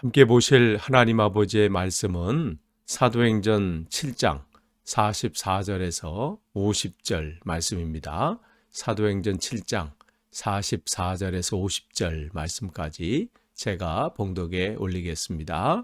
함께 보실 하나님 아버지의 말씀은 사도행전 7장 44절에서 50절 말씀입니다. 사도행전 7장 44절에서 50절 말씀까지 제가 봉독에 올리겠습니다.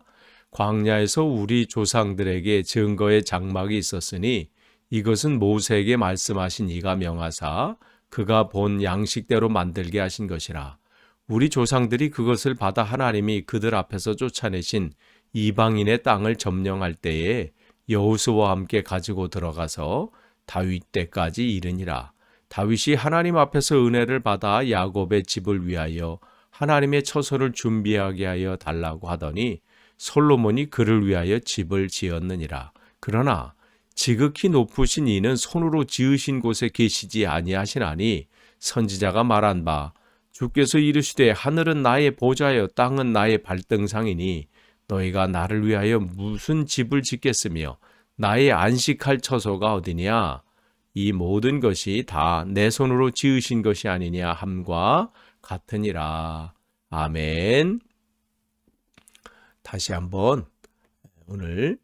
광야에서 우리 조상들에게 증거의 장막이 있었으니 이것은 모세에게 말씀하신 이가 명하사 그가 본 양식대로 만들게 하신 것이라. 우리 조상들이 그것을 받아 하나님이 그들 앞에서 쫓아내신 이방인의 땅을 점령할 때에 여호수아와 함께 가지고 들어가서 다윗 때까지 이르니라. 다윗이 하나님 앞에서 은혜를 받아 야곱의 집을 위하여 하나님의 처소를 준비하게 하여 달라고 하더니 솔로몬이 그를 위하여 집을 지었느니라. 그러나 지극히 높으신 이는 손으로 지으신 곳에 계시지 아니하시나니 선지자가 말한 바 주께서 이르시되 하늘은 나의 보좌여 땅은 나의 발등상이니 너희가 나를 위하여 무슨 집을 짓겠으며 나의 안식할 처소가 어디냐. 이 모든 것이 다 내 손으로 지으신 것이 아니냐 함과 같으니라. 아멘. 다시 한번 오늘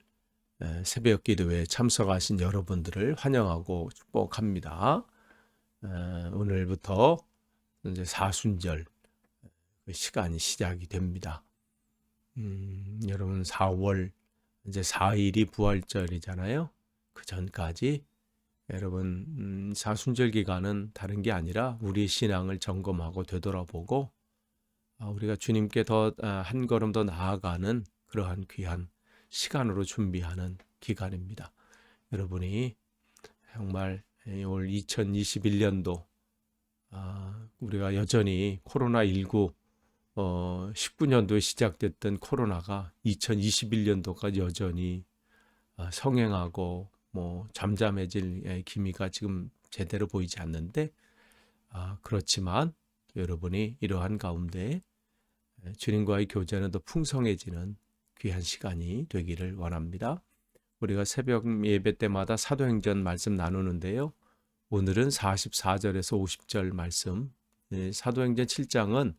새벽 기도에 참석하신 여러분들을 환영하고 축복합니다. 오늘부터 이제 사순절 시간이 시작이 됩니다. 여러분 4월 이제 4일이 부활절이잖아요. 그 전까지 여러분 사순절 기간은 다른 게 아니라 우리 신앙을 점검하고 되돌아보고 우리가 주님께 더 한 걸음 더 나아가는 그러한 귀한 시간으로 준비하는 기간입니다. 여러분이 정말 올 2021년도 우리가 여전히 코로나19 19년도에 시작됐던 코로나가 2021년도까지 여전히 성행하고 잠잠해질 기미가 지금 제대로 보이지 않는데 그렇지만 여러분이 이러한 가운데 주님과의 교제는 더 풍성해지는 귀한 시간이 되기를 원합니다. 우리가 새벽 예배 때마다 사도행전 말씀 나누는데요. 오늘은 44절에서 50절 말씀. 사도행전 7장은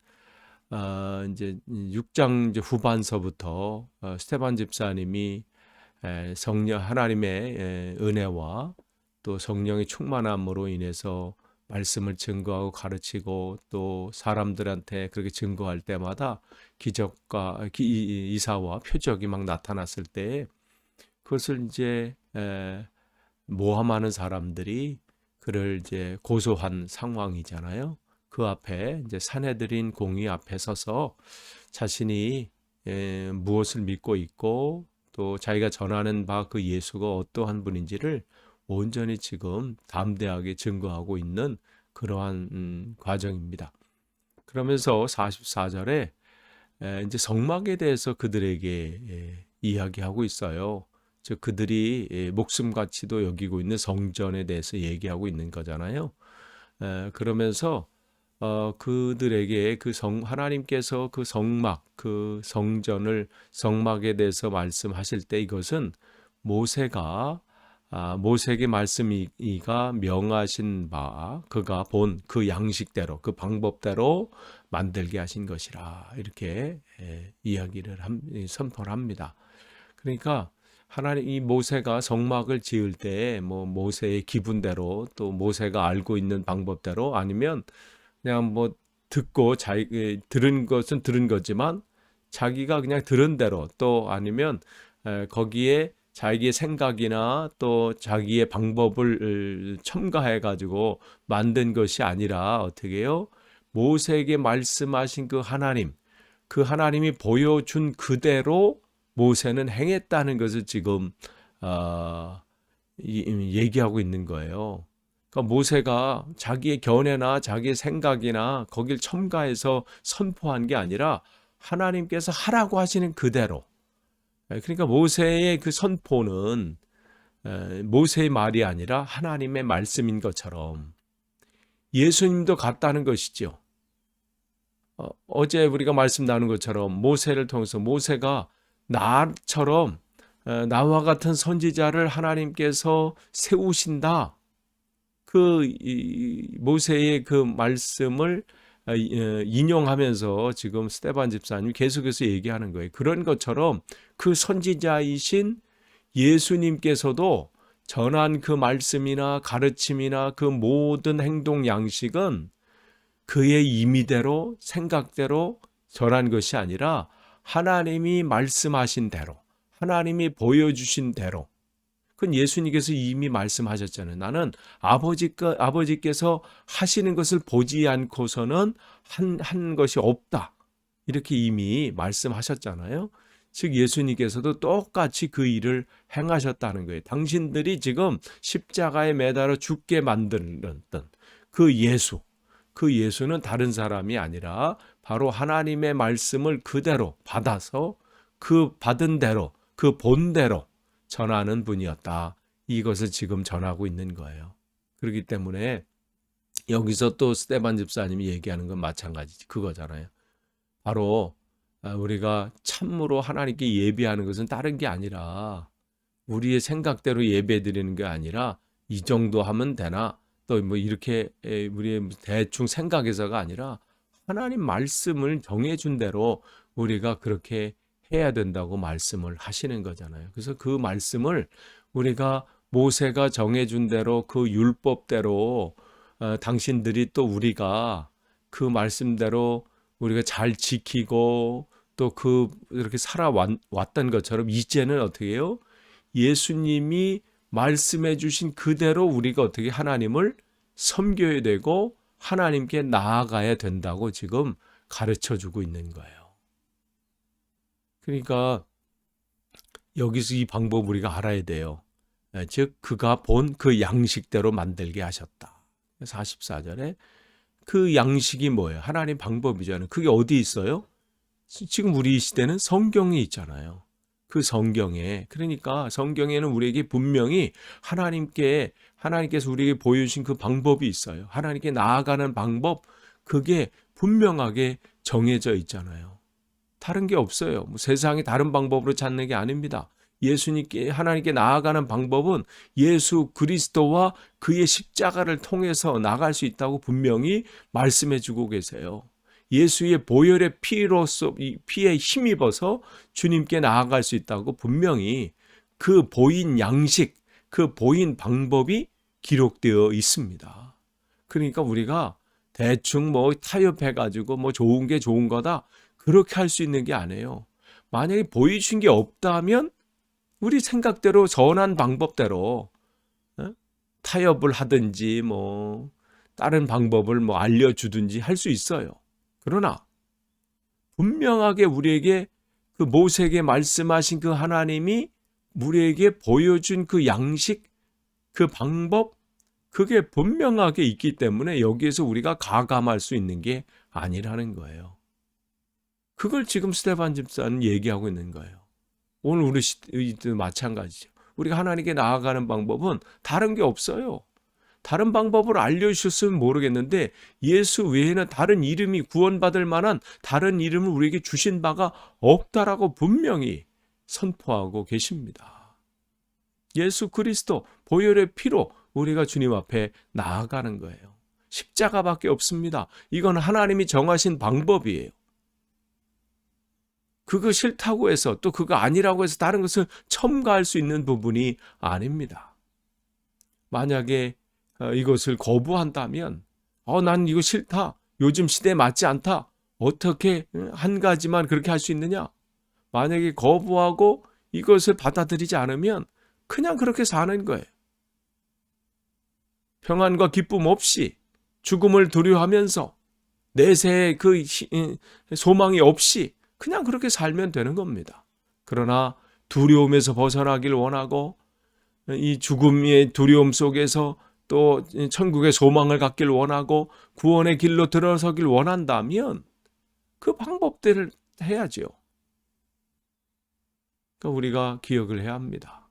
이제 6장 후반서부터 스데반 집사님이 성령 하나님의 은혜와 또 성령의 충만함으로 인해서 말씀을 증거하고 가르치고 또 사람들한테 그렇게 증거할 때마다 기적과 이사와 표적이 막 나타났을 때 그것을 이제 모함하는 사람들이 그를 이제 고소한 상황이잖아요. 그 앞에 이제 산헤드린 공의 앞에 서서 자신이 무엇을 믿고 있고 또 자기가 전하는 바 그 예수가 어떠한 분인지를 온전히 지금 담대하게 증거하고 있는 그러한 과정입니다. 그러면서 44절에 이제 성막에 대해서 그들에게 이야기하고 있어요. 즉 그들이 목숨가치도 여기고 있는 성전에 대해서 얘기하고 있는 거잖아요. 그러면서 그들에게 하나님께서 그 성막, 그 성전을 성막에 대해서 말씀하실 때 이것은 모세에게 말씀이가 명하신 바 그가 본 그 양식대로 그 방법대로 만들게 하신 것이라 이렇게 선포를 합니다. 그러니까 하나님 이 모세가 성막을 지을 때 모세의 기분대로 또 모세가 알고 있는 방법대로 아니면 그냥 듣고 들은 것은 들은 거지만 자기가 그냥 들은 대로 또 아니면 거기에 자기의 생각이나 또 자기의 방법을 첨가해 가지고 만든 것이 아니라 어떻게 해요? 모세에게 말씀하신 그 하나님이 보여준 그대로 모세는 행했다는 것을 지금 얘기하고 있는 거예요. 그러니까 모세가 자기의 견해나 자기의 생각이나 거길 첨가해서 선포한 게 아니라 하나님께서 하라고 하시는 그대로. 그러니까 모세의 그 선포는 모세의 말이 아니라 하나님의 말씀인 것처럼 예수님도 같다는 것이죠. 어제 우리가 말씀 나눈 것처럼 모세를 통해서 모세가 나처럼 나와 같은 선지자를 하나님께서 세우신다. 모세의 그 말씀을 인용하면서 지금 스데반 집사님이 계속해서 얘기하는 거예요. 그런 것처럼 그 선지자이신 예수님께서도 전한 그 말씀이나 가르침이나 그 모든 행동 양식은 그의 임의대로 생각대로 전한 것이 아니라 하나님이 말씀하신 대로, 하나님이 보여주신 대로. 그건 예수님께서 이미 말씀하셨잖아요. 나는 아버지께서 하시는 것을 보지 않고서는 한 것이 없다. 이렇게 이미 말씀하셨잖아요. 즉 예수님께서도 똑같이 그 일을 행하셨다는 거예요. 당신들이 지금 십자가에 매달아 죽게 만들었던 그 예수는 다른 사람이 아니라 바로 하나님의 말씀을 그대로 받아서 그 받은 대로, 그 본대로 전하는 분이었다. 이것을 지금 전하고 있는 거예요. 그렇기 때문에 여기서 또 스데반 집사님이 얘기하는 건 마찬가지지. 그거잖아요. 바로 우리가 참으로 하나님께 예배하는 것은 다른 게 아니라 우리의 생각대로 예배 드리는 게 아니라 이 정도 하면 되나 또 뭐 이렇게 우리의 대충 생각해서가 아니라 하나님 말씀을 정해준 대로 우리가 그렇게 해야 된다고 말씀을 하시는 거잖아요. 그래서 그 말씀을 우리가 모세가 정해준 대로 그 율법대로 당신들이 또 우리가 그 말씀대로 우리가 잘 지키고 또 이렇게 살아왔던 것처럼 이제는 어떻게 해요? 예수님이 말씀해 주신 그대로 우리가 어떻게 하나님을 섬겨야 되고 하나님께 나아가야 된다고 지금 가르쳐 주고 있는 거예요. 그러니까 여기서 이 방법 우리가 알아야 돼요. 즉 그가 본 그 양식대로 만들게 하셨다. 44절에 그 양식이 뭐예요? 하나님 방법이잖아요. 그게 어디 있어요? 지금 우리 시대는 성경에 있잖아요. 그 성경에, 그러니까 성경에는 우리에게 분명히 하나님께서 우리에게 보여주신 그 방법이 있어요. 하나님께 나아가는 방법, 그게 분명하게 정해져 있잖아요. 다른 게 없어요. 세상이 다른 방법으로 찾는 게 아닙니다. 하나님께 나아가는 방법은 예수 그리스도와 그의 십자가를 통해서 나갈 수 있다고 분명히 말씀해 주고 계세요. 예수의 보혈의 피에 힘입어서 주님께 나아갈 수 있다고 분명히 그 보인 양식, 그 보인 방법이 기록되어 있습니다. 그러니까 우리가 대충 타협해가지고 좋은 게 좋은 거다. 그렇게 할 수 있는 게 아니에요. 만약에 보여주신 게 없다면 우리 생각대로 전한 방법대로 타협을 하든지 다른 방법을 알려주든지 할 수 있어요. 그러나 분명하게 우리에게 그 모세에게 말씀하신 그 하나님이 우리에게 보여준 그 양식, 그 방법, 그게 분명하게 있기 때문에 여기에서 우리가 가감할 수 있는 게 아니라는 거예요. 그걸 지금 스데반 집사는 얘기하고 있는 거예요. 오늘 우리 시대도 마찬가지죠. 우리가 하나님께 나아가는 방법은 다른 게 없어요. 다른 방법을 알려주셨으면 모르겠는데 예수 외에는 다른 이름이 구원받을 만한 다른 이름을 우리에게 주신 바가 없다라고 분명히 선포하고 계십니다. 예수 그리스도 보혈의 피로 우리가 주님 앞에 나아가는 거예요. 십자가밖에 없습니다. 이건 하나님이 정하신 방법이에요. 그거 싫다고 해서 또 그거 아니라고 해서 다른 것을 첨가할 수 있는 부분이 아닙니다. 만약에 이것을 거부한다면 난 이거 싫다. 요즘 시대에 맞지 않다. 어떻게 한 가지만 그렇게 할 수 있느냐? 만약에 거부하고 이것을 받아들이지 않으면 그냥 그렇게 사는 거예요. 평안과 기쁨 없이 죽음을 두려워하면서 내세의 그 소망이 없이 그냥 그렇게 살면 되는 겁니다. 그러나 두려움에서 벗어나길 원하고 이 죽음의 두려움 속에서 또 천국의 소망을 갖길 원하고 구원의 길로 들어서길 원한다면 그 방법들을 해야죠. 그러니까 우리가 기억을 해야 합니다.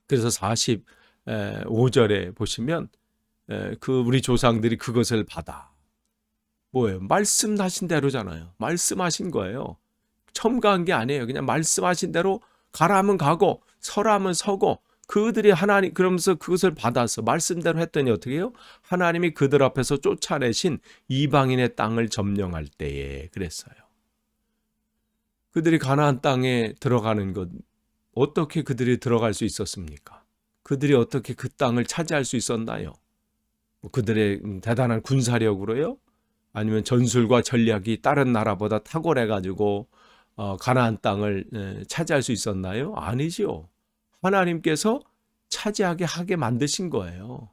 그래서 45절에 보시면 우리 조상들이 그것을 받아. 뭐예요? 말씀하신 대로잖아요. 말씀하신 거예요. 첨가한 게 아니에요. 그냥 말씀하신 대로 가라 하면 가고 서라 하면 서고 그들이 하나님 그러면서 그것을 받아서 말씀대로 했더니 어떻게 해요? 하나님이 그들 앞에서 쫓아내신 이방인의 땅을 점령할 때에 그랬어요. 그들이 가나안 땅에 들어가는 것 어떻게 그들이 들어갈 수 있었습니까? 그들이 어떻게 그 땅을 차지할 수 있었나요? 그들의 대단한 군사력으로요? 아니면 전술과 전략이 다른 나라보다 탁월해 가지고 가나안 땅을 차지할 수 있었나요? 아니지요. 하나님께서 차지하게 하게 만드신 거예요.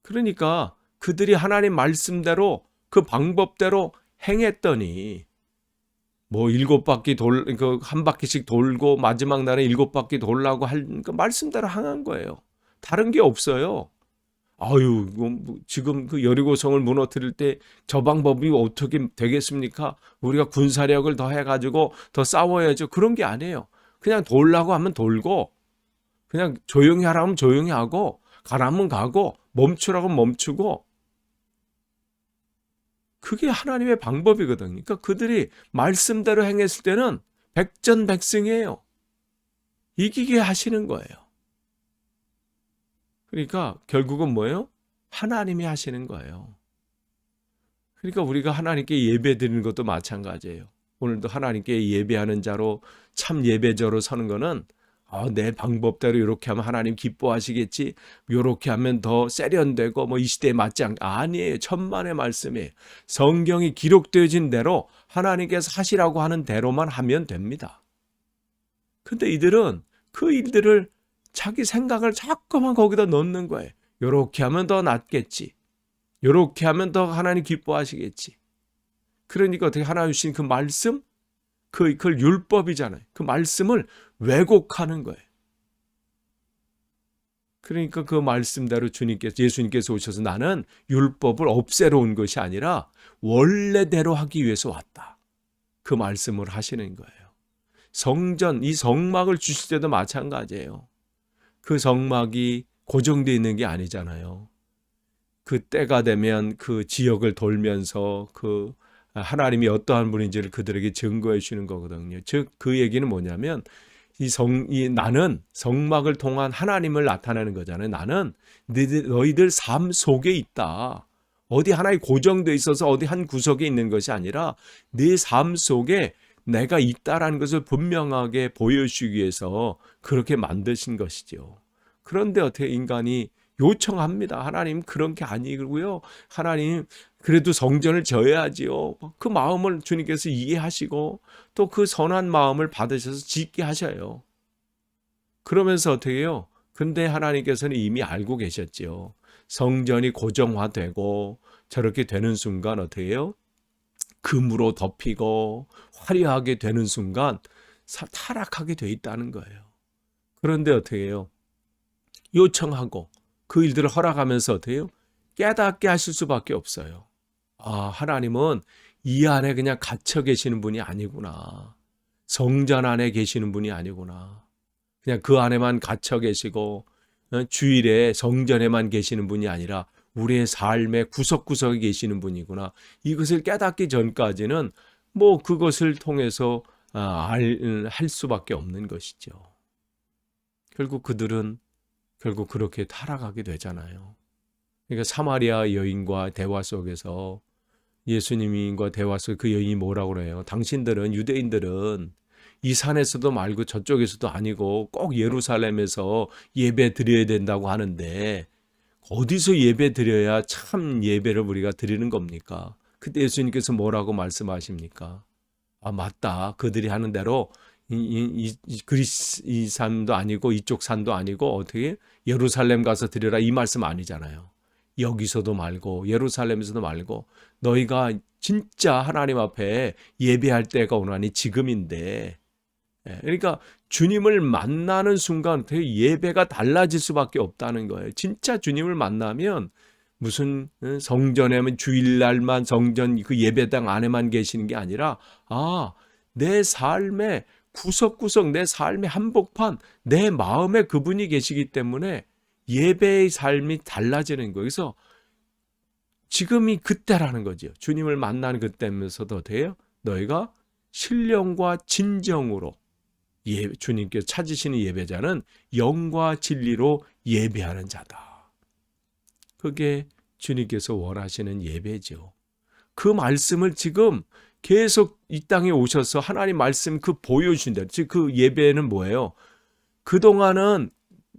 그러니까 그들이 하나님 말씀대로 그 방법대로 행했더니 뭐 7바퀴 한 바퀴씩 돌고 마지막 날에 7바퀴 돌라고 할 그 말씀대로 행한 거예요. 다른 게 없어요. 아유, 지금 그 여리고성을 무너뜨릴 때 저 방법이 어떻게 되겠습니까? 우리가 군사력을 더 해가지고 더 싸워야죠. 그런 게 아니에요. 그냥 돌라고 하면 돌고, 그냥 조용히 하라면 조용히 하고, 가라면 가고, 멈추라고 멈추고, 그게 하나님의 방법이거든요. 그러니까 그들이 말씀대로 행했을 때는 백전백승이에요. 이기게 하시는 거예요. 그러니까 결국은 뭐예요? 하나님이 하시는 거예요. 그러니까 우리가 하나님께 예배 드리는 것도 마찬가지예요. 오늘도 하나님께 예배하는 자로 참 예배자로 서는 거는 내 방법대로 이렇게 하면 하나님 기뻐하시겠지. 이렇게 하면 더 세련되고 뭐 이 시대에 맞지 않게 아니에요. 천만의 말씀이에요. 성경이 기록되어진 대로 하나님께서 하시라고 하는 대로만 하면 됩니다. 근데 이들은 그 일들을 자기 생각을 자꾸만 거기다 넣는 거예요. 이렇게 하면 더 낫겠지. 이렇게 하면 더 하나님 기뻐하시겠지. 그러니까 어떻게 하나님 주신 그 말씀, 그걸 율법이잖아요. 그 말씀을 왜곡하는 거예요. 그러니까 그 말씀대로 예수님께서 오셔서 나는 율법을 없애러 온 것이 아니라 원래대로 하기 위해서 왔다. 그 말씀을 하시는 거예요. 성전, 이 성막을 주실 때도 마찬가지예요. 그 성막이 고정되어 있는 게 아니잖아요. 그 때가 되면 그 지역을 돌면서 그 하나님이 어떠한 분인지를 그들에게 증거해 주는 거거든요. 즉 그 얘기는 뭐냐면 나는 성막을 통한 하나님을 나타내는 거잖아요. 나는 너희들 삶 속에 있다. 어디 하나에 고정되어 있어서 어디 한 구석에 있는 것이 아니라 네 삶 속에 내가 있다라는 것을 분명하게 보여주기 위해서 그렇게 만드신 것이죠. 그런데 어떻게 인간이 요청합니다. 하나님 그런 게 아니고요. 하나님 그래도 성전을 져야지요. 그 마음을 주님께서 이해하시고 또 그 선한 마음을 받으셔서 짓게 하셔요. 그러면서 어떻게 해요? 근데 하나님께서는 이미 알고 계셨죠. 성전이 고정화되고 저렇게 되는 순간 어떻게 해요? 금으로 덮이고 화려하게 되는 순간 타락하게 돼 있다는 거예요. 그런데 어떻게 해요? 요청하고 그 일들을 허락하면서 어떻게 해요? 깨닫게 하실 수밖에 없어요. 하나님은 이 안에 그냥 갇혀 계시는 분이 아니구나. 성전 안에 계시는 분이 아니구나. 그냥 그 안에만 갇혀 계시고 주일에 성전에만 계시는 분이 아니라 우리의 삶의 구석구석에 계시는 분이구나. 이것을 깨닫기 전까지는 뭐 그것을 통해서 할 수밖에 없는 것이죠. 결국 그들은 그렇게 타락하게 되잖아요. 그러니까 사마리아 여인과 대화 속에서 예수님과 대화 속에 그 여인이 뭐라고 그래요? 당신들은 유대인들은 이 산에서도 말고 저쪽에서도 아니고 꼭 예루살렘에서 예배 드려야 된다고 하는데 어디서 예배 드려야 참 예배를 우리가 드리는 겁니까? 그때 예수님께서 뭐라고 말씀하십니까? 맞다. 그들이 하는 대로 이 산도 아니고 이쪽 산도 아니고 어떻게 예루살렘 가서 드려라 이 말씀 아니잖아요. 여기서도 말고 예루살렘에서도 말고 너희가 진짜 하나님 앞에 예배할 때가 오나니 지금인데 그러니까 주님을 만나는 순간 예배가 달라질 수밖에 없다는 거예요. 진짜 주님을 만나면 무슨 성전에만 주일날만 성전 그 예배당 안에만 계시는 게 아니라 내 삶의 구석구석 내 삶의 한복판 내 마음에 그분이 계시기 때문에 예배의 삶이 달라지는 거예요. 그래서 지금이 그때라는 거죠. 주님을 만나는 그때면서도 돼요. 너희가 신령과 진정으로 주님께서 찾으시는 예배자는 영과 진리로 예배하는 자다. 그게 주님께서 원하시는 예배죠. 그 말씀을 지금 계속 이 땅에 오셔서 하나님 말씀 그 보여주신다. 즉 그 예배는 뭐예요? 그동안은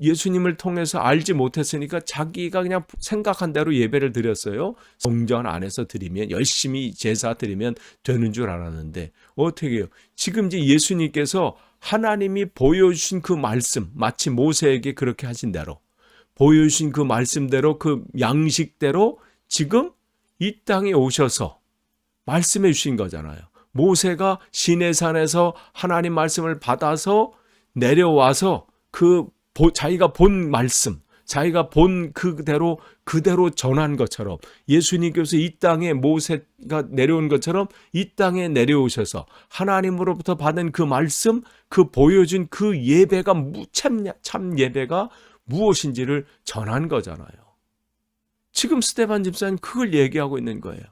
예수님을 통해서 알지 못했으니까 자기가 그냥 생각한 대로 예배를 드렸어요. 성전 안에서 드리면, 열심히 제사 드리면 되는 줄 알았는데 어떻게 해요? 지금 이제 예수님께서 하나님이 보여주신 그 말씀, 마치 모세에게 그렇게 하신 대로 보여주신 그 말씀대로, 그 양식대로 지금 이 땅에 오셔서 말씀해 주신 거잖아요. 모세가 시내산에서 하나님 말씀을 받아서 내려와서 자기가 본 말씀, 자기가 본 그대로 전한 것처럼 예수님께서 이 땅에 모세가 내려온 것처럼 이 땅에 내려오셔서 하나님으로부터 받은 그 말씀, 그 보여준 그 예배가 참 예배가 무엇인지를 전한 거잖아요. 지금 스데반 집사님 그걸 얘기하고 있는 거예요.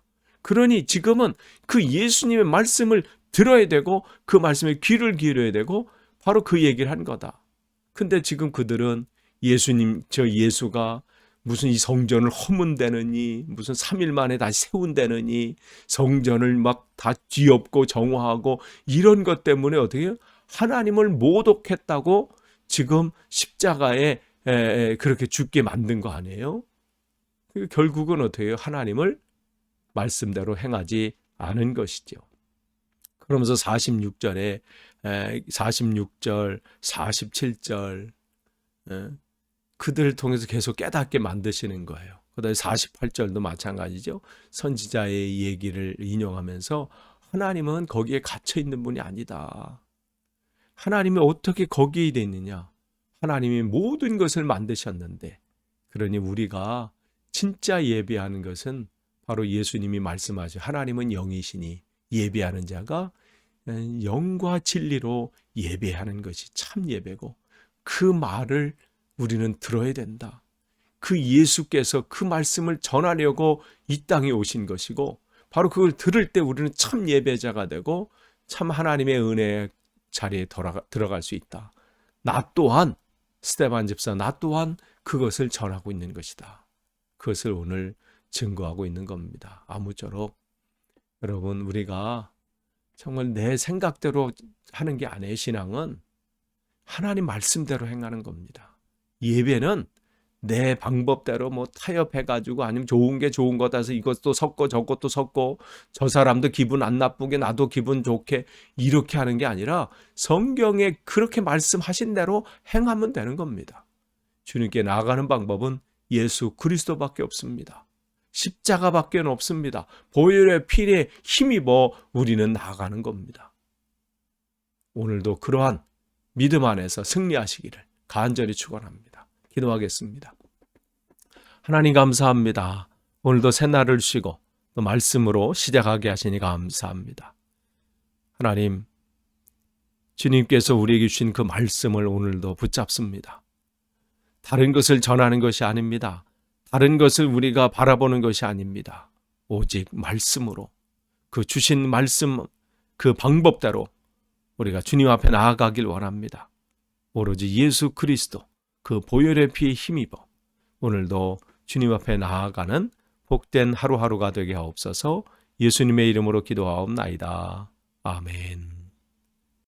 그러니 지금은 그 예수님의 말씀을 들어야 되고 그 말씀에 귀를 기울여야 되고 바로 그 얘기를 한 거다. 근데 지금 그들은 예수가 무슨 이 성전을 허문대느니, 무슨 3일 만에 다시 세운다느니, 성전을 막 다 뒤엎고 정화하고 이런 것 때문에 어떻게 해요? 하나님을 모독했다고 지금 십자가에 그렇게 죽게 만든 거 아니에요? 결국은 어떻게 해요? 하나님을 말씀대로 행하지 않은 것이죠. 그러면서 46절, 47절 그들을 통해서 계속 깨닫게 만드시는 거예요. 그다음에 48절도 마찬가지죠. 선지자의 얘기를 인용하면서 하나님은 거기에 갇혀 있는 분이 아니다. 하나님이 어떻게 거기에 있느냐? 하나님이 모든 것을 만드셨는데, 그러니 우리가 진짜 예배하는 것은 바로 예수님이 말씀하신 하나님은 영이시니 예배하는 자가 영과 진리로 예배하는 것이 참 예배고, 그 말을 우리는 들어야 된다. 그 예수께서 그 말씀을 전하려고 이 땅에 오신 것이고, 바로 그걸 들을 때 우리는 참 예배자가 되고 참 하나님의 은혜의 자리에 들어갈 수 있다. 나 또한, 스데반 집사 나 또한 그것을 전하고 있는 것이다. 그것을 오늘 증거하고 있는 겁니다. 아무쪼록 여러분, 우리가 정말 내 생각대로 하는 게 아니에요. 신앙은 하나님 말씀대로 행하는 겁니다. 예배는 내 방법대로 뭐 타협해가지고 아니면 좋은 게 좋은 거다 해서 이것도 섞고 저것도 섞고 저 사람도 기분 안 나쁘게 나도 기분 좋게 이렇게 하는 게 아니라 성경에 그렇게 말씀하신 대로 행하면 되는 겁니다. 주님께 나아가는 방법은 예수 그리스도밖에 없습니다. 십자가밖에 없습니다. 보혈의 피에 힘입어 우리는 나아가는 겁니다. 오늘도 그러한 믿음 안에서 승리하시기를 간절히 축원합니다. 기도하겠습니다. 하나님 감사합니다. 오늘도 새날을 쉬고 또 말씀으로 시작하게 하시니 감사합니다. 하나님, 주님께서 우리에게 주신 그 말씀을 오늘도 붙잡습니다. 다른 것을 전하는 것이 아닙니다. 다른 것을 우리가 바라보는 것이 아닙니다. 오직 말씀으로 그 주신 말씀 그 방법대로 우리가 주님 앞에 나아가길 원합니다. 오로지 예수 그리스도 그 보혈의 피에 힘입어 오늘도 주님 앞에 나아가는 복된 하루하루가 되게 하옵소서. 예수님의 이름으로 기도하옵나이다. 아멘.